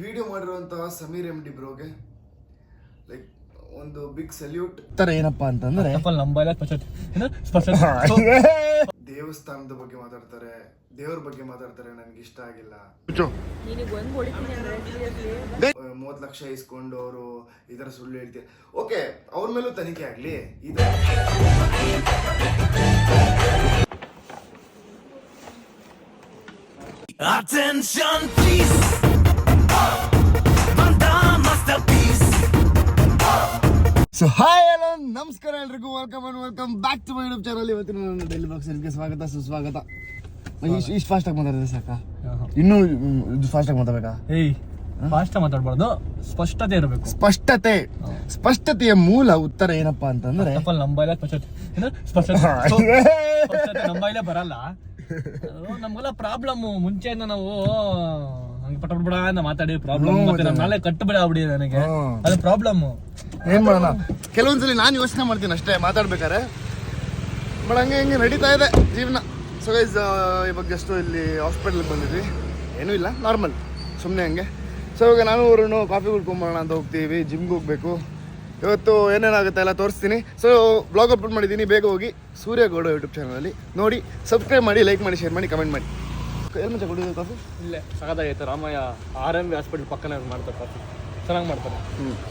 Video ಮಾಡಿರುವಂತಹ Sameer M D ಬ್ರೋಗೆ like ಒಂದು big salute. ತರ ಏನಪ್ಪಾ ಅಂತಂದ್ರೆ ದೇವಸ್ಥಾನದ ಬಗ್ಗೆ ಮಾತಾಡ್ತಾರೆ, ದೇವ್ರ ಬಗ್ಗೆ ಮಾತಾಡ್ತಾರೆ, ನನ್ಗೆ ಇಷ್ಟ ಆಗಿಲ್ಲ. 30 ಲಕ್ಷ ಇಸ್ಕೊಂಡು ಅವರು ಈ ತರ ಸುಳ್ಳು ಹೇಳ್ತಾರೆ. ಓಕೆ, ಅವ್ರ ಮೇಲೂ ತನಿಖೆ ಆಗ್ಲಿ. Attention please, Manda masterpiece. So hi hello ನಮಸ್ಕಾರ ಎಲ್ರಿಗೂ, welcome back to my YouTube channel. ಇವತ್ತಿನ ನನ್ನ ಡೈಲಿ ಬಾಕ್ಸ್ ನಿಮಗೆ ಸ್ವಾಗತ ಸುಸ್ವಾಗತ. ಇಷ್ಟು ಫಾಸ್ಟಾಗಿ ಮಾತಾಡಿದ್ರೆ ಸಾಕ? ಇನ್ನೂ ಫಾಸ್ಟಾಗಿ ಮಾತಾಡಬೇಕಾ? ಫಾಸ್ಟ್ ಮಾತಾಡಬಾರ್ದು, ಸ್ಪಷ್ಟತೆ ಇರಬೇಕು. ಸ್ಪಷ್ಟತೆಯ ಮೂಲ ಉತ್ತರ ಏನಪ್ಪಾ ಅಂತಂದ್ರೆ ನಂಬೈಲೇ ಬರಲ್ಲ. ನಮ್ಗೆಲ್ಲ ಪ್ರಾಬ್ಲಮ್ ಮುಂಚೆಯಿಂದ ನಾವು ಹಂಗೆ ಪಟಪಡ ಅಂತ ಮಾತಾಡಿ ಪ್ರಾಬ್ಲಮ್, ಮತ್ತೆ ನಮ್ಮ ನಾಳೆ ಕಟ್ಟಬೇಡ ಆಗ್ಬಿಡಿ ನನಗೆ, ಅದು ಪ್ರಾಬ್ಲಮ್. ಏನ್ ಮಾಡೋಣ, ಕೆಲವೊಂದ್ಸಲಿ ನಾನು ಯೋಚನೆ ಮಾಡ್ತೀನಿ ಅಷ್ಟೇ ಮಾತಾಡ್ಬೇಕಾರೆ, ಬಟ್ ಹಂಗೆ ಹಿಂಗೆ ನಡೀತಾ ಇದೆ ಜೀವನ. ಸೊ ಗೈಸ್, ಇವಾಗ ಜಸ್ಟ್ ಇಲ್ಲಿ ಹಾಸ್ಪಿಟಲ್ಗೆ ಬಂದಿದ್ವಿ, ಏನೂ ಇಲ್ಲ, ನಾರ್ಮಲ್ ಸುಮ್ಮನೆ ಹಂಗೆ. ಸೊ ಇವಾಗ ನಾನು ಅವ್ರನ್ನು ಕಾಫಿ ಕುಡ್ಕೊಂಬರೋಣ ಅಂತ ಹೋಗ್ತೀವಿ, ಜಿಮ್ಗೆ ಹೋಗ್ಬೇಕು. ಇವತ್ತು ಏನೇನಾಗುತ್ತೆ ಎಲ್ಲ ತೋರಿಸ್ತೀನಿ. ಸೊ ಬ್ಲಾಗ್ ಅಪ್ಲೋಡ್ ಮಾಡಿದ್ದೀನಿ, ಬೇಗ ಹೋಗಿ ಸೂರ್ಯಗೌಡ ಯೂಟ್ಯೂಬ್ ಚಾನಲಲ್ಲಿ ನೋಡಿ, ಸಬ್ಸ್ಕ್ರೈಬ್ ಮಾಡಿ, ಲೈಕ್ ಮಾಡಿ, ಶೇರ್ ಮಾಡಿ, ಕಮೆಂಟ್ ಮಾಡಿ. ಏನು ಮುಂಚೆ ಕುಡಿಯೋದು ಕಾಫಿ? ಇಲ್ಲೇ ಸಗದಾಗೈತೆ, ರಾಮಯ್ಯ RMB ಹಾಸ್ಪಿಟಲ್ ಪಕ್ಕನೇ ಮಾಡ್ತಾರೆ ಕಾಫಿ, ಚೆನ್ನಾಗಿ ಮಾಡ್ತಾರೆ.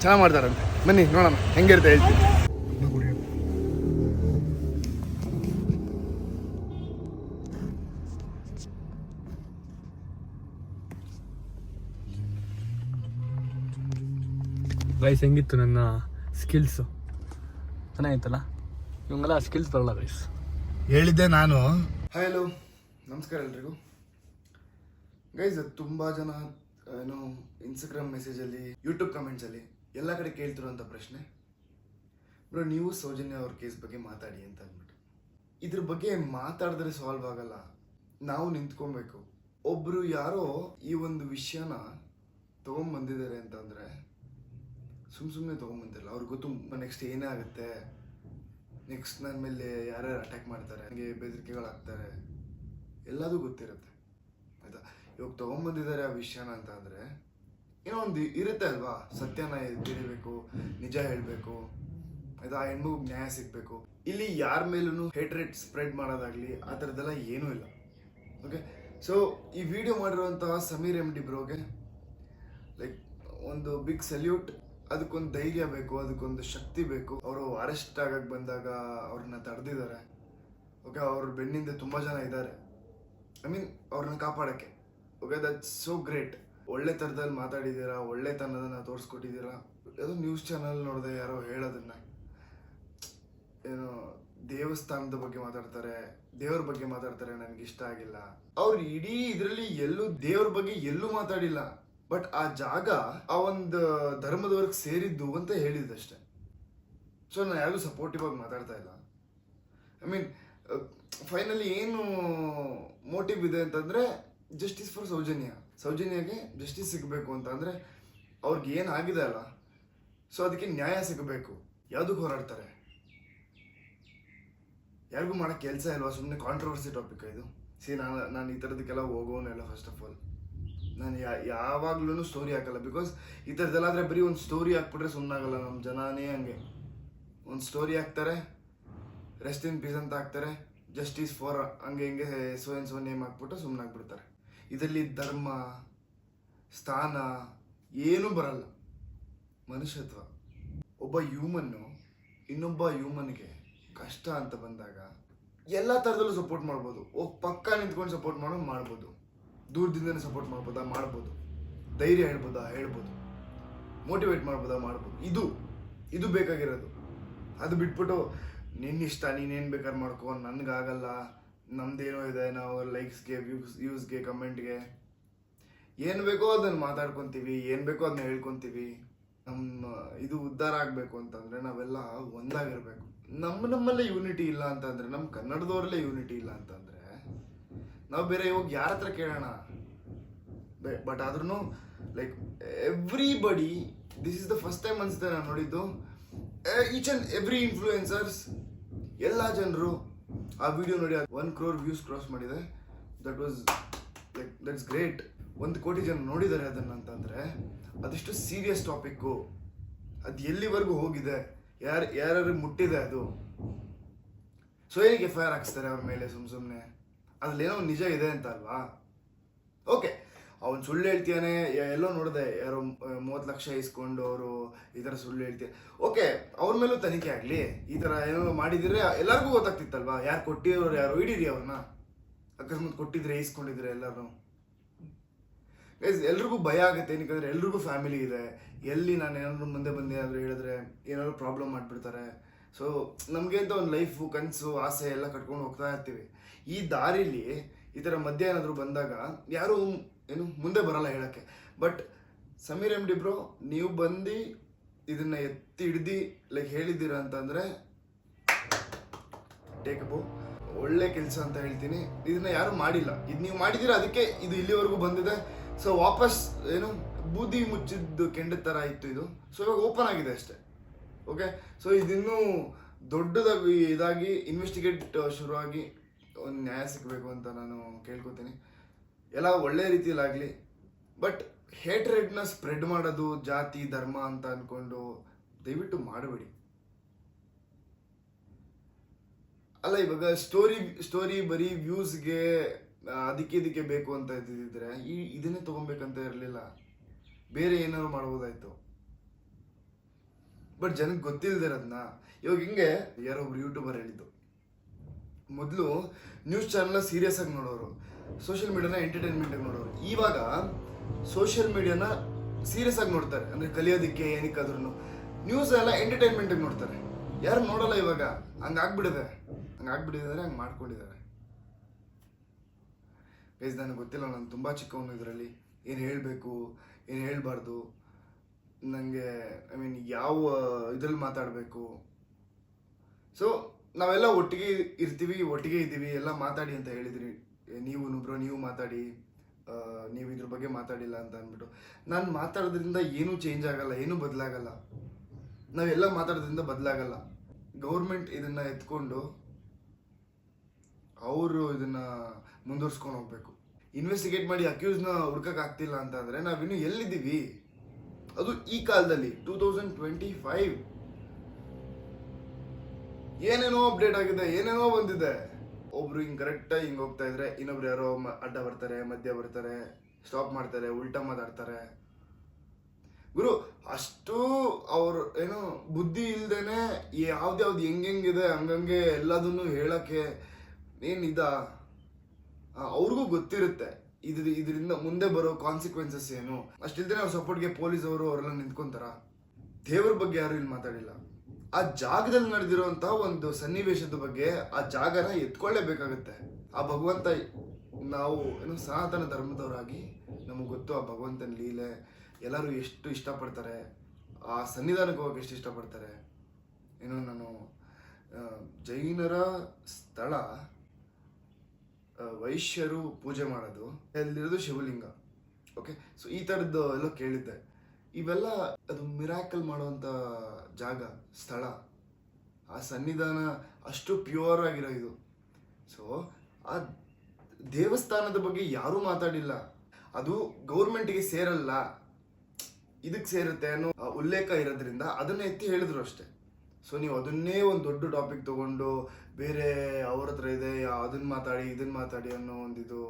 ಚೆನ್ನಾಗಿ ಮಾಡ್ತಾರಂತೆ, ಬನ್ನಿ ನೋಡೋಣ ಹೆಂಗಿರುತ್ತೆ ಹೇಳ್ತೀನಿ. ಗೈಸ್, ಹೆಂಗಿತ್ತು ನನ್ನ ಸ್ಕಿಲ್ಸು? ಚೆನ್ನಾಗಿತ್ತಲ್ಲ? ಇವಂಗೆಲ್ಲ ಸ್ಕಿಲ್ಸ್ ಬರಲ್ಲ ಗೈಸ್. ಹೇಳಿದ್ದೆ ನಾನು. ಹಾಯ್ ಹಲೋ ನಮಸ್ಕಾರ ಎಲ್ರಿಗೂ. ಗೈಸ್, ತುಂಬ ಜನ ಏನೋ ಇನ್ಸ್ಟಾಗ್ರಾಮ್ ಮೆಸೇಜಲ್ಲಿ, ಯೂಟ್ಯೂಬ್ ಕಮೆಂಟ್ಸಲ್ಲಿ ಎಲ್ಲ ಕಡೆ ಕೇಳ್ತಿರೋಂಥ ಪ್ರಶ್ನೆ, ಬ್ರೋ ನೀವು ಸೌಜನ್ಯ ಅವ್ರ ಕೇಸ್ ಬಗ್ಗೆ ಮಾತಾಡಿ ಅಂತ ಅಂದ್ಬಿಟ್ಟು. ಇದ್ರ ಬಗ್ಗೆ ಮಾತಾಡಿದ್ರೆ ಸಾಲ್ವ್ ಆಗಲ್ಲ, ನಾವು ನಿಂತ್ಕೊಬೇಕು. ಒಬ್ಬರು ಯಾರೋ ಈ ಒಂದು ವಿಷಯನ ತೊಗೊಂಬಂದಿದ್ದಾರೆ ಅಂತಂದರೆ ಸುಮ್ಮನೆ ತೊಗೊಂಬಂದಿರಲ್ಲ, ಅವ್ರಿಗೆ ಗೊತ್ತು ನೆಕ್ಸ್ಟ್ ಏನೇ ಆಗುತ್ತೆ, ನೆಕ್ಸ್ಟ್ ನನ್ನ ಮೇಲೆ ಯಾರ್ಯಾರು ಅಟ್ಯಾಕ್ ಮಾಡ್ತಾರೆ, ನನಗೆ ಬೆದರಿಕೆಗಳಾಗ್ತಾರೆ, ಎಲ್ಲದೂ ಗೊತ್ತಿರುತ್ತೆ ಆಯಿತಾ. ಇವಾಗ ತೊಗೊಂಬಂದಿದ್ದಾರೆ ಆ ವಿಷಯನ ಅಂತ ಅಂದರೆ ಏನೋ ಒಂದು ಇರುತ್ತೆ ಅಲ್ವಾ, ಸತ್ಯನ ತಿಳಿಬೇಕು, ನಿಜ ಹೇಳಬೇಕು ಆಯಿತಾ, ಆ ಹೆಣ್ಮಗುಗೆ ನ್ಯಾಯ ಸಿಗಬೇಕು. ಇಲ್ಲಿ ಯಾರ ಮೇಲೂ ಹೇಟ್ರೇಟ್ ಸ್ಪ್ರೆಡ್ ಮಾಡೋದಾಗಲಿ ಆ ಥರದ್ದೆಲ್ಲ ಏನೂ ಇಲ್ಲ. ಓಕೆ, ಸೊ ಈ ವಿಡಿಯೋ ಮಾಡಿರುವಂತಹ ಸಮೀರ್ ಎಂ ಡಿ ಬ್ರೋಗೆ ಲೈಕ್ ಒಂದು ಬಿಗ್ ಸಲ್ಯೂಟ್. ಅದಕ್ಕೊಂದು ಧೈರ್ಯ ಬೇಕು, ಅದಕ್ಕೊಂದು ಶಕ್ತಿ ಬೇಕು. ಅವರು ಅರೆಸ್ಟ್ ಆಗಕ್ಕೆ ಬಂದಾಗ ಅವ್ರನ್ನ ತಡೆದಿದ್ದಾರೆ. ಓಕೆ, ಅವ್ರ ಬೆನ್ನಿಂದ ತುಂಬ ಜನ ಇದ್ದಾರೆ, ಐ ಮೀನ್ ಅವ್ರನ್ನ ಕಾಪಾಡೋಕ್ಕೆ. Okay, that's so great. ಒಳ್ಳೆ ಥರದಲ್ಲಿ ಮಾತಾಡಿದ್ದೀರಾ, ಒಳ್ಳೆತನದನ್ನು ತೋರಿಸ್ಕೊಟ್ಟಿದ್ದೀರಾ. ಅದು ನ್ಯೂಸ್ ಚಾನಲ್ ನೋಡಿದೆ, ಯಾರೋ ಹೇಳೋದನ್ನ, ಏನು ದೇವಸ್ಥಾನದ ಬಗ್ಗೆ ಮಾತಾಡ್ತಾರೆ, ದೇವ್ರ ಬಗ್ಗೆ ಮಾತಾಡ್ತಾರೆ, ನನಗೆ ಇಷ್ಟ ಆಗಿಲ್ಲ. ಅವ್ರು ಇಡೀ ಇದರಲ್ಲಿ ಎಲ್ಲೂ ದೇವ್ರ ಬಗ್ಗೆ ಎಲ್ಲೂ ಮಾತಾಡಿಲ್ಲ, ಬಟ್ ಆ ಜಾಗ ಆ ಒಂದು ಧರ್ಮದವ್ರಿಗೆ ಸೇರಿದ್ದು ಅಂತ ಹೇಳಿದ್ದಷ್ಟೆ. ಸೊ ನಾನು ಯಾರಿಗೂ ಸಪೋರ್ಟಿವ್ ಆಗಿ ಮಾತಾಡ್ತಾ ಇಲ್ಲ. ಐ ಮೀನ್ ಫೈನಲಿ ಏನು ಮೋಟಿವ್ ಇದೆ ಅಂತಂದರೆ ಜಸ್ಟಿಸ್ ಫಾರ್ ಸೌಜನ್ಯಗೆ ಜಸ್ಟಿಸ್ ಸಿಗಬೇಕು ಅಂತ ಅಂದರೆ ಅವ್ರಿಗೆ ಏನಾಗಿದೆ ಅಲ್ಲ, ಸೊ ಅದಕ್ಕೆ ನ್ಯಾಯ ಸಿಗಬೇಕು. ಯಾವುದಕ್ಕೆ ಹೋರಾಡ್ತಾರೆ? ಯಾರಿಗೂ ಮಾಡೋಕ್ಕೆ ಕೆಲಸ ಇಲ್ವಾ? ಸುಮ್ಮನೆ ಕಾಂಟ್ರವರ್ಸಿ ಟಾಪಿಕ್ ಇದು. ನಾನು ಈ ಥರದಕ್ಕೆಲ್ಲ ಹೋಗೋನೆಲ್ಲ. ಫಸ್ಟ್ ಆಫ್ ಆಲ್ ನಾನು ಯಾವಾಗ್ಲೂ ಸ್ಟೋರಿ ಹಾಕಲ್ಲ, ಬಿಕಾಸ್ ಈ ಥರದ್ದೆಲ್ಲಾದರೆ ಬರೀ ಒಂದು ಸ್ಟೋರಿ ಹಾಕ್ಬಿಟ್ರೆ ಸುಮ್ಮನಾಗಲ್ಲ. ನಮ್ಮ ಜನನೇ ಹಂಗೆ, ಒಂದು ಸ್ಟೋರಿ ಹಾಕ್ತಾರೆ, ರೆಸ್ಟ್ ಇನ್ ಪೀಸ್ ಅಂತ ಹಾಕ್ತಾರೆ, ಜಸ್ಟಿಸ್ ಫಾರ್ ಹಂಗೆ ಹಿಂಗೆ ಸೋ ನೇಮ್ ಹಾಕ್ಬಿಟ್ಟು ಸುಮ್ಮನಾಗ್ಬಿಡ್ತಾರೆ. ಇದರಲ್ಲಿ ಧರ್ಮ, ಸ್ಥಾನ ಏನೂ ಬರಲ್ಲ. ಮನುಷ್ಯತ್ವ, ಒಬ್ಬ ಹ್ಯೂಮನ್ನು ಇನ್ನೊಬ್ಬ ಹ್ಯೂಮನ್ಗೆ ಕಷ್ಟ ಅಂತ ಬಂದಾಗ ಎಲ್ಲ ಥರದಲ್ಲೂ ಸಪೋರ್ಟ್ ಮಾಡ್ಬೋದು. ಪಕ್ಕ ನಿಂತ್ಕೊಂಡು ಸಪೋರ್ಟ್ ಮಾಡ್ಬೋದು, ದೂರದಿಂದನೇ ಸಪೋರ್ಟ್ ಮಾಡ್ಬೋದು, ಧೈರ್ಯ ಹೇಳ್ಬೋದು, ಮೋಟಿವೇಟ್ ಮಾಡ್ಬೋದು. ಇದು ಬೇಕಾಗಿರೋದು. ಅದು ಬಿಟ್ಬಿಟ್ಟು ನಿನ್ನಿಷ್ಟ, ನೀನೇನು ಬೇಕಾದ್ರೆ ಮಾಡ್ಕೊ, ನನಗಾಗಲ್ಲ, ನಮ್ದೇನೋ ಇದೆ, ನಾವು ಲೈಕ್ಸ್ಗೆ, ವ್ಯೂಸ್ಗೆ, ಕಮೆಂಟ್ಗೆ ಏನು ಬೇಕೋ ಅದನ್ನು ಮಾತಾಡ್ಕೊತೀವಿ, ಏನು ಬೇಕೋ ಅದನ್ನ ಹೇಳ್ಕೊತೀವಿ. ನಮ್ಮ ಇದು ಉದ್ಧಾರ ಆಗಬೇಕು ಅಂತಂದರೆ ನಾವೆಲ್ಲ ಒಂದಾಗಿರ್ಬೇಕು. ನಮ್ಮಲ್ಲೇ ಯೂನಿಟಿ ಇಲ್ಲ ಅಂತಂದರೆ, ನಮ್ಮ ಕನ್ನಡದವರಲ್ಲೇ ಯೂನಿಟಿ ಇಲ್ಲ ಅಂತಂದರೆ ನಾವು ಬೇರೆ ಹೋಗಿ ಯಾರ ಹತ್ರ ಕೇಳೋಣ? ಬಟ್ ಆದ್ರೂ like everybody, this is the first time ಅನ್ಸುತ್ತೆ ನಾನು ನೋಡಿದ್ದು. ಈಚ್ ಆ್ಯಂಡ್ ಎವ್ರಿ ಇನ್ಫ್ಲೂಯೆನ್ಸರ್ಸ್, ಎಲ್ಲ ಜನರು ಆ ವಿಡಿಯೋ ನೋಡಿ 1 crore ವ್ಯೂಸ್ ಕ್ರಾಸ್ ಮಾಡಿದೆ. That's great. 1 ಕೋಟಿ ಜನ ನೋಡಿದ್ದಾರೆ ಅದನ್ನ ಅಂತಂದ್ರೆ ಅದೆಷ್ಟು ಸೀರಿಯಸ್ ಟಾಪಿಕ್ಕು, ಅದು ಎಲ್ಲಿವರೆಗೂ ಹೋಗಿದೆ, ಯಾರು ಮುಟ್ಟಿದೆ ಅದು. ಸೊ ಏನಕ್ಕೆ FIR ಹಾಕ್ಸ್ತಾರೆ ಅವ್ರ ಮೇಲೆ ಸುಮ್ಮನೆ? ಅದ್ರಲ್ಲೇನೋ ನಿಜ ಇದೆ ಅಂತ ಅಲ್ವಾ? ಓಕೆ, ಅವನು ಸುಳ್ಳು ಹೇಳ್ತೀಯಾನೆ, ಎಲ್ಲೋ ನೋಡಿದೆ ಯಾರೋ 30 ಲಕ್ಷ ಇಸ್ಕೊಂಡು ಅವರು ಈ ಥರ ಸುಳ್ಳು ಹೇಳ್ತೀಯ. ಓಕೆ, ಅವ್ರ ಮೇಲೂ ತನಿಖೆ ಆಗಲಿ. ಈ ಥರ ಏನೋ ಮಾಡಿದ್ರೆ ಎಲ್ಲರಿಗೂ ಗೊತ್ತಾಗ್ತಿತ್ತಲ್ವಾ, ಯಾರು ಕೊಟ್ಟಿರೋರು ಯಾರು, ಹಿಡೀರಿ ಅವ್ರನ್ನ. ಅಕಸ್ಮಾತ್ ಕೊಟ್ಟಿದ್ರೆ ಇಸ್ಕೊಂಡಿದ್ರೆ ಎಲ್ಲರೂ ಎಲ್ರಿಗೂ ಭಯ ಆಗುತ್ತೆ. ಏನಕ್ಕಂದ್ರೆ ಎಲ್ರಿಗೂ ಫ್ಯಾಮಿಲಿ ಇದೆ. ಎಲ್ಲಿ ನಾನು ಏನಾದ್ರು ಮುಂದೆ ಬಂದು ಏನಾದ್ರು ಹೇಳಿದ್ರೆ ಏನಾದ್ರು ಪ್ರಾಬ್ಲಮ್ ಮಾಡಿಬಿಡ್ತಾರೆ. ಸೊ ನಮಗೆ ಅಂತ ಒಂದು ಲೈಫು, ಕನಸು, ಆಸೆ ಎಲ್ಲ ಕಟ್ಕೊಂಡು ಹೋಗ್ತಾ ಇರ್ತೀವಿ. ಈ ದಾರಿಲಿ ಈ ಥರ ಮಧ್ಯ ಏನಾದರೂ ಬಂದಾಗ ಯಾರು ಏನು ಮುಂದೆ ಬರಲ್ಲ ಹೇಳೋಕ್ಕೆ. ಬಟ್ ಸಮೀರ್ MD ಬ್ರೋ, ನೀವು ಬಂದು ಇದನ್ನ ಎತ್ತಿ ಹಿಡ್ದು ಲೈಕ್ ಹೇಳಿದ್ದೀರಾ ಅಂತಂದರೆ ಟೇಕ್ ಅಬೋ, ಒಳ್ಳೆ ಕೆಲಸ ಅಂತ ಹೇಳ್ತೀನಿ. ಇದನ್ನ ಯಾರು ಮಾಡಿಲ್ಲ, ಇದು ನೀವು ಮಾಡಿದ್ದೀರಾ, ಅದಕ್ಕೆ ಇದು ಇಲ್ಲಿವರೆಗೂ ಬಂದಿದೆ. ಸೊ ವಾಪಸ್ ಏನು ಬೂದಿ ಮುಚ್ಚಿದ್ದು ಕೆಂಡದ ಥರ ಇತ್ತು ಇದು. ಸೊ ಇವಾಗ ಓಪನ್ ಆಗಿದೆ ಅಷ್ಟೇ. ಓಕೆ, ಸೊ ಇದಿನ್ನೂ ದೊಡ್ಡದಾಗಿ ಇದಾಗಿ ಇನ್ವೆಸ್ಟಿಗೇಟ್ ಶುರುವಾಗಿ ಒಂದು ನ್ಯಾಯ ಸಿಗಬೇಕು ಅಂತ ನಾನು ಕೇಳ್ಕೊತೀನಿ. ಎಲ್ಲ ಒಳ್ಳೆ ರೀತಿಯಲ್ಲಾಗಲಿ. ಬಟ್ ಹೇಟ್ರೆಡ್ನ ಸ್ಪ್ರೆಡ್ ಮಾಡೋದು ಜಾತಿ ಧರ್ಮ ಅಂತ ಅಂದ್ಕೊಂಡು ದಯವಿಟ್ಟು ಮಾಡಬೇಡಿ. ಅಲ್ಲ, ಇವಾಗ ಸ್ಟೋರಿ ಬರೀ ವ್ಯೂಸ್ಗೆ ಅದಕ್ಕೆ ಬೇಕು ಅಂತ ಇದ್ದಿದ್ರೆ ಇದನ್ನೇ ತೊಗೊಬೇಕಂತ ಇರಲಿಲ್ಲ, ಬೇರೆ ಏನಾದ್ರು ಮಾಡ್ಬೋದಾಯ್ತು. ಬಟ್ ಜನಕ್ಕೆ ಗೊತ್ತಿಲ್ದಿರೋದನ್ನ ಇವಾಗ ಹಿಂಗೆ ಯಾರೋ ಒಬ್ರು ಯೂಟ್ಯೂಬರ್ ಹೇಳಿದ್ದು, ಮೊದಲು ನ್ಯೂಸ್ ಚಾನಲ್ನ ಸೀರಿಯಸ್ ಆಗಿ ನೋಡೋರು, ಸೋಷಿಯಲ್ ಮೀಡಿಯಾನ ಎಂಟರ್ಟೈನ್ಮೆಂಟಾಗಿ ನೋಡೋರು. ಇವಾಗ ಸೋಷಿಯಲ್ ಮೀಡಿಯಾನ ಸೀರಿಯಸ್ ಆಗಿ ನೋಡ್ತಾರೆ, ಅಂದರೆ ಕಲಿಯೋದಕ್ಕೆ ಏನಕ್ಕಾದ್ರೂ. ನ್ಯೂಸ್ ಎಲ್ಲ ಎಂಟರ್ಟೈನ್ಮೆಂಟಾಗಿ ನೋಡ್ತಾರೆ, ಯಾರು ನೋಡಲ್ಲ ಇವಾಗ. ಹಂಗಾಗ್ಬಿಟ್ಟಿದೆ ಅಂದರೆ ಹಂಗೆ ಮಾಡ್ಕೊಂಡಿದ್ದಾರೆ. ಗೈಸ್, ನನಗೆ ಗೊತ್ತಿಲ್ಲ, ನಾನು ತುಂಬ ಚಿಕ್ಕವನು ಇದರಲ್ಲಿ. ಏನು ಹೇಳಬೇಕು ಏನು ಹೇಳಬಾರ್ದು, ನನಗೆ ಯಾವ ಇದ್ರಲ್ಲಿ ಮಾತಾಡಬೇಕು. ಸೊ ನಾವೆಲ್ಲ ಒಟ್ಟಿಗೆ ಇರ್ತೀವಿ, ಒಟ್ಟಿಗೆ ಇದ್ದೀವಿ, ಎಲ್ಲ ಮಾತಾಡಿ ಅಂತ ಹೇಳಿದ್ರಿ ನೀವು ಮಾತಾಡಿ, ನೀವು ಇದ್ರ ಬಗ್ಗೆ ಮಾತಾಡಿಲ್ಲ ಅಂತ ಅಂದ್ಬಿಟ್ಟು. ನಾನು ಮಾತಾಡೋದ್ರಿಂದ ಏನೂ ಚೇಂಜ್ ಆಗಲ್ಲ, ಏನೂ ಬದಲಾಗಲ್ಲ. ನಾವೆಲ್ಲ ಮಾತಾಡೋದ್ರಿಂದ ಬದಲಾಗಲ್ಲ. ಗೌರ್ಮೆಂಟ್ ಇದನ್ನು ಎತ್ಕೊಂಡು ಅವರು ಇದನ್ನು ಮುಂದುವರ್ಸ್ಕೊಂಡು ಹೋಗ್ಬೇಕು. ಇನ್ವೆಸ್ಟಿಗೇಟ್ ಮಾಡಿ ಅಕ್ಯೂಸ್ನ ಹುಡ್ಕೋಕ್ಕಾಗ್ತಿಲ್ಲ ಅಂತ ಅಂದರೆ ನಾವಿನ್ನೂ ಎಲ್ಲಿದ್ದೀವಿ? ಅದು ಈ ಕಾಲದಲ್ಲಿ 2025 ಏನೇನೋ ಅಪ್ಡೇಟ್ ಆಗಿದೆ, ಏನೇನೋ ಬಂದಿದೆ. ಒಬ್ರು ಹಿಂಗೆ ಕರೆಕ್ಟಾಗಿ ಹಿಂಗೆ ಹೋಗ್ತಾ ಇದ್ರೆ ಇನ್ನೊಬ್ರು ಯಾರೋ ಅಡ್ಡ ಬರ್ತಾರೆ, ಮಧ್ಯ ಬರ್ತಾರೆ, ಸ್ಟಾಪ್ ಮಾಡ್ತಾರೆ, ಉಲ್ಟಾ ಮಾತಾಡ್ತಾರೆ. ಗುರು, ಅಷ್ಟು ಅವ್ರು ಏನೋ ಬುದ್ಧಿ ಇಲ್ದೇನೆ ಯಾವ್ದು ಹೆಂಗಿದೆ ಹಂಗಂಗೆ ಎಲ್ಲದನ್ನು ಹೇಳಕ್ಕೆ ಏನಿದ ಅವ್ರಿಗೂ ಗೊತ್ತಿರುತ್ತೆ ಇದರಿಂದ ಮುಂದೆ ಬರೋ ಕಾನ್ಸಿಕ್ವೆನ್ಸಸ್ ಏನು. ಅಷ್ಟಿಲ್ದೇನೆ ಅವ್ರ ಸಪೋರ್ಟ್ಗೆ ಪೊಲೀಸ್ ಅವರೆಲ್ಲ ನಿಂತ್ಕೊಂತಾರ. ದೇವ್ರ ಬಗ್ಗೆ ಯಾರು ಇಲ್ಲಿ ಮಾತಾಡಿಲ್ಲ. ಆ ಜಾಗದಲ್ಲಿ ನಡೆದಿರೋಂಥ ಒಂದು ಸನ್ನಿವೇಶದ ಬಗ್ಗೆ ಆ ಜಾಗನ ಎತ್ಕೊಳ್ಳೇಬೇಕಾಗತ್ತೆ. ಆ ಭಗವಂತ, ನಾವು ಏನು ಸನಾತನ ಧರ್ಮದವರಾಗಿ ನಮಗೆ ಗೊತ್ತು ಆ ಭಗವಂತನ ಲೀಲೆ, ಎಲ್ಲರೂ ಎಷ್ಟು ಇಷ್ಟಪಡ್ತಾರೆ, ಆ ಸನ್ನಿಧಾನಕ್ಕೆ ಹೋಗಕ್ಕೆ ಎಷ್ಟು ಇಷ್ಟಪಡ್ತಾರೆ. ಏನು ನಾನು ಜೈನರ ಸ್ಥಳ, ವೈಶ್ಯರು ಪೂಜೆ ಮಾಡೋದು, ಅಲ್ಲಿರೋದು ಶಿವಲಿಂಗ. ಓಕೆ, ಸೊ ಈ ಥರದ್ದು ಎಲ್ಲ ಕೇಳಿದ್ದೆ. ಇವೆಲ್ಲ ಅದು ಮಿರಾಕಲ್ ಮಾಡುವಂಥ ಜಾಗ, ಸ್ಥಳ, ಆ ಸನ್ನಿಧಾನ ಅಷ್ಟು ಪ್ಯೂರ್ ಆಗಿರೋ ಇದು. ಸೊ ಆ ದೇವಸ್ಥಾನದ ಬಗ್ಗೆ ಯಾರೂ ಮಾತಾಡಿಲ್ಲ. ಅದು ಗೌರ್ಮೆಂಟ್ಗೆ ಸೇರಲ್ಲ, ಇದಕ್ಕೆ ಸೇರುತ್ತೆ ಅನ್ನೋ ಉಲ್ಲೇಖ ಇರೋದ್ರಿಂದ ಅದನ್ನ ಎತ್ತಿ ಹೇಳಿದ್ರು ಅಷ್ಟೆ. ಸೊ ನೀವು ಅದನ್ನೇ ಒಂದು ದೊಡ್ಡ ಟಾಪಿಕ್ ತಗೊಂಡು ಬೇರೆ ಅವ್ರ ಹತ್ರ ಇದೆ ಅದನ್ನ ಮಾತಾಡಿ ಇದನ್ನ ಮಾತಾಡಿ ಅನ್ನೋ ಒಂದಿದು,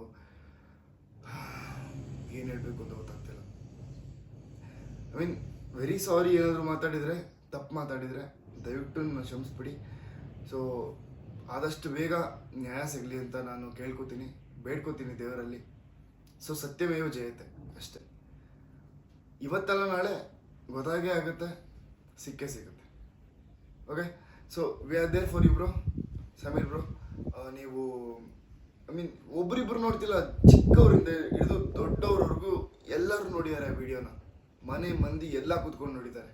ಏನು ಹೇಳಬೇಕು ಅಂತ ಗೊತ್ತಾಗ್ತಿಲ್ಲ. ವೆರಿ ಸಾರಿ, ಏನಾದರೂ ಮಾತಾಡಿದರೆ, ತಪ್ಪು ಮಾತಾಡಿದರೆ ದಯವಿಟ್ಟು ನನ್ನ ಕ್ಷಮಿಸ್ಬಿಡಿ. ಸೊ ಆದಷ್ಟು ಬೇಗ ನ್ಯಾಯ ಸಿಗಲಿ ಅಂತ ನಾನು ಕೇಳ್ಕೊತೀನಿ, ಬೇಡ್ಕೋತೀನಿ ದೇವರಲ್ಲಿ. ಸೊ ಸತ್ಯಮೇವ ಜಯತೆ ಅಷ್ಟೆ. ಇವತ್ತಲ್ಲ ನಾಳೆ ಗೊತ್ತಾಗೇ ಆಗುತ್ತೆ, ಸಿಕ್ಕೇ ಸಿಗುತ್ತೆ. Okay, so we are there for you bro. Sameer bro, ನೀವು ಒಬ್ರಿಬ್ರು ನೋಡ್ತಿಲ್ಲ, ಚಿಕ್ಕವರಿಂದ ಹಿಡಿದು ದೊಡ್ಡವ್ರವರೆಗೂ ಎಲ್ಲರೂ ನೋಡಿದ್ದಾರೆ ಆ ವಿಡಿಯೋನ. ಮನೆ ಮಂದಿ ಎಲ್ಲ ಕೂತ್ಕೊಂಡು ನೋಡಿದ್ದಾರೆ.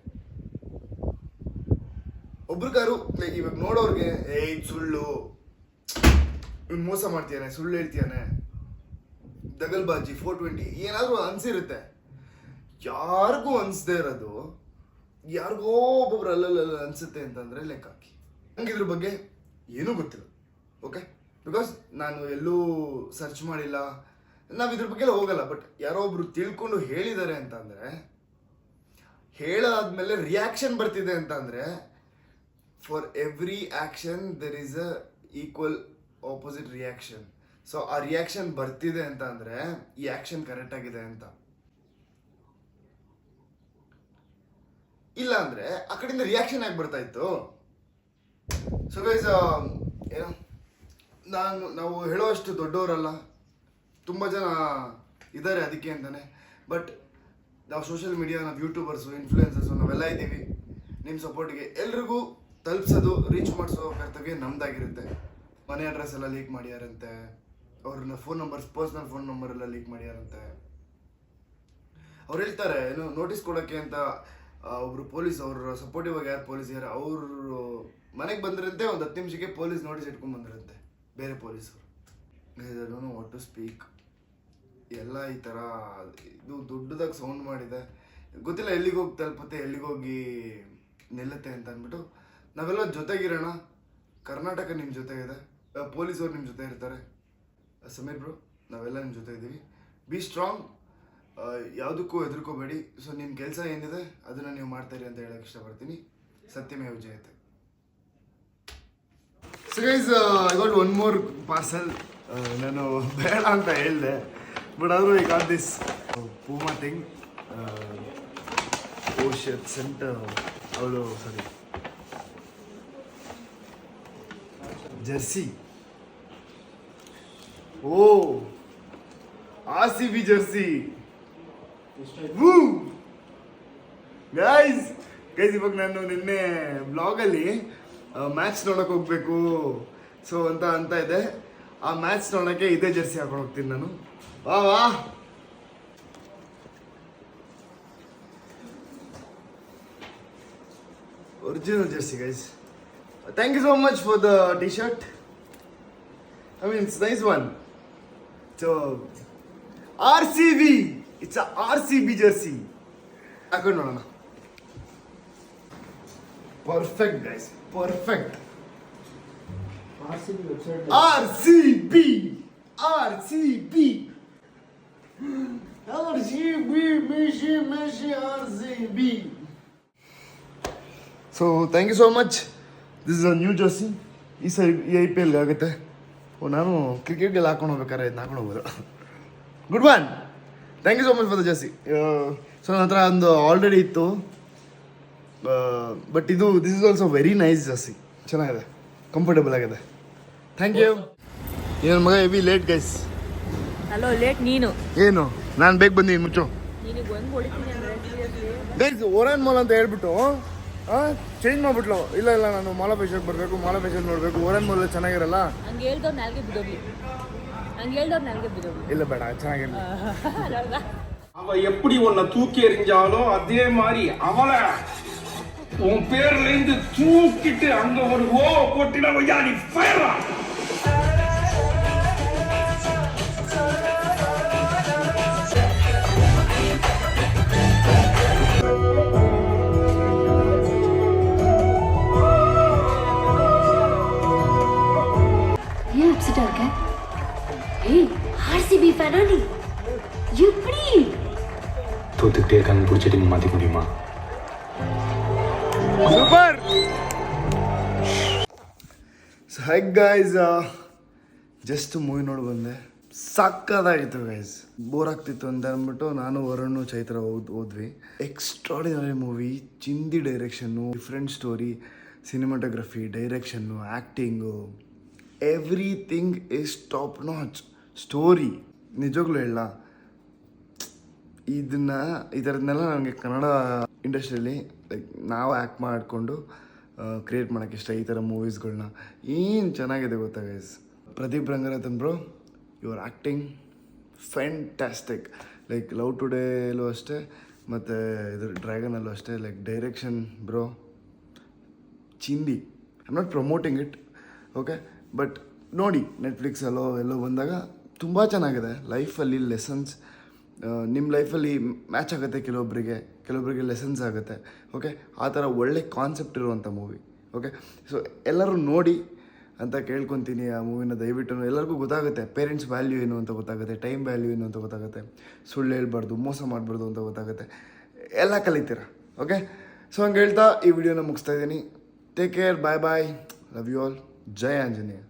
ಒಬ್ರಿಗಾರು ಲೈಕ್ ಇವಾಗ ನೋಡೋರ್ಗೆ ಸುಳ್ಳು, ಮೋಸ ಮಾಡ್ತೀಯಾನೆ, ಸುಳ್ಳು ಹೇಳ್ತೀಯಾನೆ, ದಗಲ್ಬಾಜಿ, 420 ಏನಾದರೂ ಅನ್ಸಿರುತ್ತೆ. ಯಾರಿಗೂ ಅನ್ಸದೇ ಇರೋದು ಯಾರಿಗೋ ಒಬ್ಬೊಬ್ರು ಅಲ್ಲಲ್ಲ ಅನ್ಸುತ್ತೆ ಅಂತಂದ್ರೆ ಲೆಕ್ಕ ಹಾಕಿ. ನಂಗೆ ಇದ್ರ ಬಗ್ಗೆ ಏನೂ ಗೊತ್ತಿಲ್ಲ. ಓಕೆ, ಬಿಕಾಸ್ ನಾನು ಎಲ್ಲೂ ಸರ್ಚ್ ಮಾಡಿಲ್ಲ, ನಾವು ಇದ್ರ ಬಗ್ಗೆ ಹೋಗಲ್ಲ. ಬಟ್ ಯಾರೋ ಒಬ್ರು ತಿಳ್ಕೊಂಡು ಹೇಳಿದ್ದಾರೆ ಅಂತಂದರೆ, ಹೇಳಾದ್ಮೇಲೆ ರಿಯಾಕ್ಷನ್ ಬರ್ತಿದೆ ಅಂತಂದರೆ, for every action there is a equal opposite reaction. So ಆ ರಿಯಾಕ್ಷನ್ ಬರ್ತಿದೆ ಅಂತ ಅಂದರೆ ಈ ಆ್ಯಕ್ಷನ್ ಕರೆಕ್ಟ್ ಆಗಿದೆ ಅಂತ. ಇಲ್ಲ ಅಂದರೆ ಆ ಕಡೆಯಿಂದ ರಿಯಾಕ್ಷನ್ ಆಗಿ ಬರ್ತಾ ಇತ್ತು. ಸೊ ಗೈಸ್, ಏನು ನಾವು ಹೇಳೋಷ್ಟು ದೊಡ್ಡವರಲ್ಲ, ತುಂಬ ಜನ ಇದ್ದಾರೆ ಅದಕ್ಕೆ ಅಂತಲೇ. ಬಟ್ ನಾವು ಸೋಷಿಯಲ್ ಮೀಡಿಯಾ, ನಾವು ಯೂಟ್ಯೂಬರ್ಸು, ಇನ್ಫ್ಲೂಯೆನ್ಸರ್ಸು ನಾವೆಲ್ಲ ಇದ್ದೀವಿ. ನಿಮ್ಮ ಸಪೋರ್ಟ್ಗೆ ಎಲ್ರಿಗೂ ತಲುಪಿಸೋದು, ರೀಚ್ ಮಾಡಿಸೋ ಕರ್ತವ್ಯ ನಮ್ದಾಗಿರುತ್ತೆ. ಮನೆ ಅಡ್ರೆಸ್ ಎಲ್ಲ ಲೀಕ್ ಮಾಡ್ಯಾರಂತೆ, ಅವ್ರನ್ನ phone numbers, personal phone number ಎಲ್ಲ ಲೀಕ್ ಮಾಡ್ಯಾರಂತೆ. ಅವ್ರು ಹೇಳ್ತಾರೆ ಏನು ನೋಟಿಸ್ ಕೊಡೋಕ್ಕೆ ಅಂತ ಒಬ್ರು ಪೊಲೀಸ್, ಅವ್ರ ಸಪೋರ್ಟಿವ್ ಆಗಿ ಯಾರು ಪೊಲೀಸ್ ಯಾರು ಅವರು ಮನೆಗೆ ಬಂದಿರಂತೆ, ಒಂದು 10 ನಿಮಿಷಕ್ಕೆ ಪೊಲೀಸ್ ನೋಟಿಸ್ ಇಟ್ಕೊಂಡು ಬಂದಿರಂತೆ, ಬೇರೆ ಪೊಲೀಸರು. I don't know what to speak. ಎಲ್ಲ ಈ ಥರ ಇದು ದೊಡ್ಡದಾಗಿ ಸೌಂಡ್ ಮಾಡಿದೆ, ಗೊತ್ತಿಲ್ಲ ಎಲ್ಲಿಗೆ ಹೋಗಿ ತಲುಪುತ್ತೆ, ಎಲ್ಲಿಗೋಗಿ ನಿಲ್ಲುತ್ತೆ ಅಂತ ಅಂದ್ಬಿಟ್ಟು. ನಾವೆಲ್ಲ ಜೊತೆಗಿರೋಣ. ಕರ್ನಾಟಕ ನಿಮ್ಮ ಜೊತೆ ಇದೆ, ಪೊಲೀಸವ್ರು ನಿಮ್ಮ ಜೊತೆ ಇರ್ತಾರೆ. ಸಮೀರ್ ಬ್ರೋ, ನಾವೆಲ್ಲ ನಿಮ್ಮ ಜೊತೆ ಇದ್ದೀವಿ. ಬಿ ಸ್ಟ್ರಾಂಗ್, ಯಾವುದಕ್ಕೂ ಹೆದರ್ಕೋಬೇಡಿ. ಸೊ ನಿಮ್ಮ ಕೆಲಸ ಏನಿದೆ ಅದನ್ನು ನೀವು ಮಾಡ್ತೀರಿ ಅಂತ ಹೇಳಕ್ಕೆ ಇಷ್ಟಪಡ್ತೀನಿ. ಸತ್ಯಮೇವ ಜಯತೆ. So guys, I got one more parcel. ನಾನು ಬೇಡ ಅಂತ ಹೇಳಿದೆ, ಬಟ್ ಆದರೂ I got this Puma thing. ಓಶತ್ ಸೆಂಟ್ ಅವಳು sorry jersey. Oh RCB jersey. Guys ಇವಾಗ ನಾನು ನಿನ್ನೆ ಬ್ಲಾಗಲ್ಲಿ ಮ್ಯಾಚ್ ನೋಡೋಕೆ ಹೋಗ್ಬೇಕು ಸೊ ಅಂತ ಇದೆ. ಆ ಮ್ಯಾಚ್ ನೋಡೋಕ್ಕೆ ಇದೇ ಜರ್ಸಿ ಹಾಕೊಂಡು ಹೋಗ್ತೀನಿ ನಾನು. Wow original jersey guys. Thank you so much for the T shirt. I mean, it's a nice one. So, RCB. It's a RCB jersey. ಹಾಕೊಂಡು ನೋಡೋಣ. Perfect, guys. Perfect. RCB website. RCB. Messi, RCB. So, thank you so much. This is a new jersey. ಈ ಸರಿ IPL ಆಗುತ್ತೆ. ನಾನು ಕ್ರಿಕೆಟ್ಗೆಲ್ಲ ಹಾಕೊಂಡು ಹೋಗ್ಬೇಕಾದ್ರೆ ಇದನ್ನ ಹಾಕೊಂಡು ಹೋಗೋದು. Good one. Thank you so much for the jersey. So ನನ್ನ ಹತ್ರ ಒಂದು ಆಲ್ರೆಡಿ ಇತ್ತು, but this is also very nice jersey. ಚೆನ್ನಾಗಿದೆ, ಕಂಫರ್ಟೇಬಲ್ ಆಗಿದೆ. Thank you. ಏನು ಮಗ heavy late guys. Hello late ನೀನು. ಏನು ನಾನು ಬೇಗ ಬಂದೀನಿ, ಮುಚ್ಚು ನಿನಗೆ ಒಂದು ಹೊಡಿತೀನಿ ಅಂದರೆ ಗೈಸ್. ಓರನ್ ಮಾಲ್ ಅಂತ ಹೇಳ್ಬಿಟ್ಟು ಚೇಂಜ್ ಮಾಡ್ಬಿಟ್ಲು. ಇಲ್ಲ ನಾನು ಮಾಲಾ ಫೇಶಿಯಲ್ಗೆ ಬರಬೇಕು, ಮಾಲಾ ಫೇಶಿಯಲ್ ನೋಡಬೇಕು, ಓರನ್ ಮಾಲ್ ಚೆನ್ನಾಗಿರಲ್ಲ. ಹಂಗೆ ಹೇಳ್ದವ್ರು ನಾಲ್ಗೆ ಬಿದ್ದೋಗ್ಲಿ. ಇಲ್ಲ ಬೇಡ, ಚೆನ್ನಾಗಿರಲ್ಲ. அவ எப்படி உன்னை தூக்கி எறிஞ்சாலோ அதே மாதிரி அவளை உன் பேர்ல இருந்து தூக்கிட்டு அங்க ஒரு ஓ போட்டினா நீ ஃபயரா. ஏன் அப்செட்டா இருக்க? ஏய், ஆர்சிபி ஃபேனா நீ? எப்படி? தோத்துக்கிட்டே இருக்காங்க, பிடிச்ச டீம் மாத்திக்க முடியுமா? Super. High guys, just movie ನೋಡಿ ಬಂದೆ. ಸಕ್ಕದಾಗಿತ್ತು ಗೈಸ್. ಬೋರ್ ಆಗ್ತಿತ್ತು ಅಂತ ಅಂದ್ಬಿಟ್ಟು ನಾನು ವರುಣ್ ಚೈತ್ರ ಹೋದ್ವಿ. Extraordinary movie. ಚಿಂದಿ direction, different story, cinematography, direction, acting, everything is top notch. Story ನಿಜವಾಗ್ಲೂ ಹೇಳ, ಈ ಥರದನ್ನೆಲ್ಲ ನನಗೆ ಕನ್ನಡ ಇಂಡಸ್ಟ್ರಿಯಲ್ಲಿ ಲೈಕ್ ನಾವು ಆ್ಯಕ್ಟ್ ಮಾಡಿಕೊಂಡು ಕ್ರಿಯೇಟ್ ಮಾಡೋಕ್ಕೆ ಇಷ್ಟ. ಈ ಥರ ಮೂವೀಸ್ಗಳನ್ನ ಏನು ಚೆನ್ನಾಗಿದೆ ಗೊತ್ತಾ guys. Pradeep Ranganathan bro, your acting fantastic. Like love ಟುಡೇಲೂ ಅಷ್ಟೇ, ಮತ್ತು ಇದು ಡ್ರ್ಯಾಗನಲ್ಲೂ ಅಷ್ಟೇ. ಲೈಕ್ ಡೈರೆಕ್ಷನ್ ಬ್ರೋ ಚಿಂದಿ. I am not promoting it, okay, but ನೋಡಿ ನೆಟ್ಫ್ಲಿಕ್ಸಲ್ಲೋ ಎಲ್ಲೋ ಬಂದಾಗ ತುಂಬ ಚೆನ್ನಾಗಿದೆ. ಲೈಫಲ್ಲಿ ಲೆಸನ್ಸ್, ನಿಮ್ಮ ಲೈಫಲ್ಲಿ ಮ್ಯಾಚ್ ಆಗುತ್ತೆ, ಕೆಲವೊಬ್ಬರಿಗೆ ಲೆಸನ್ಸ್ ಆಗುತ್ತೆ. ಓಕೆ, ಆ ಥರ ಒಳ್ಳೆ ಕಾನ್ಸೆಪ್ಟ್ ಇರುವಂಥ ಮೂವಿ. ಓಕೆ, ಸೊ ಎಲ್ಲರೂ ನೋಡಿ. ಅಂತ ಕೇಳ್ಕೊತೀನಿ. ಆ ಮೂವಿನ ದಯವಿಟ್ಟು ಎಲ್ಲರಿಗೂ ಗೊತ್ತಾಗುತ್ತೆ ಪೇರೆಂಟ್ಸ್ ವ್ಯಾಲ್ಯೂ ಏನು ಅಂತ ಗೊತ್ತಾಗುತ್ತೆ, ಟೈಮ್ ವ್ಯಾಲ್ಯೂ ಏನು ಅಂತ ಗೊತ್ತಾಗುತ್ತೆ, ಸುಳ್ಳು ಹೇಳ್ಬಾರ್ದು, ಮೋಸ ಮಾಡಬಾರ್ದು ಅಂತ ಗೊತ್ತಾಗುತ್ತೆ, ಎಲ್ಲ ಕಲಿತೀರ. ಓಕೆ, ಸೊ ಹಂಗೆ ಹೇಳ್ತಾ ಈ ವಿಡಿಯೋನ ಮುಗಿಸ್ತಾ ಇದ್ದೀನಿ. Take care, bye bye, love you all, ಜೈ ಆಂಜನೇಯ.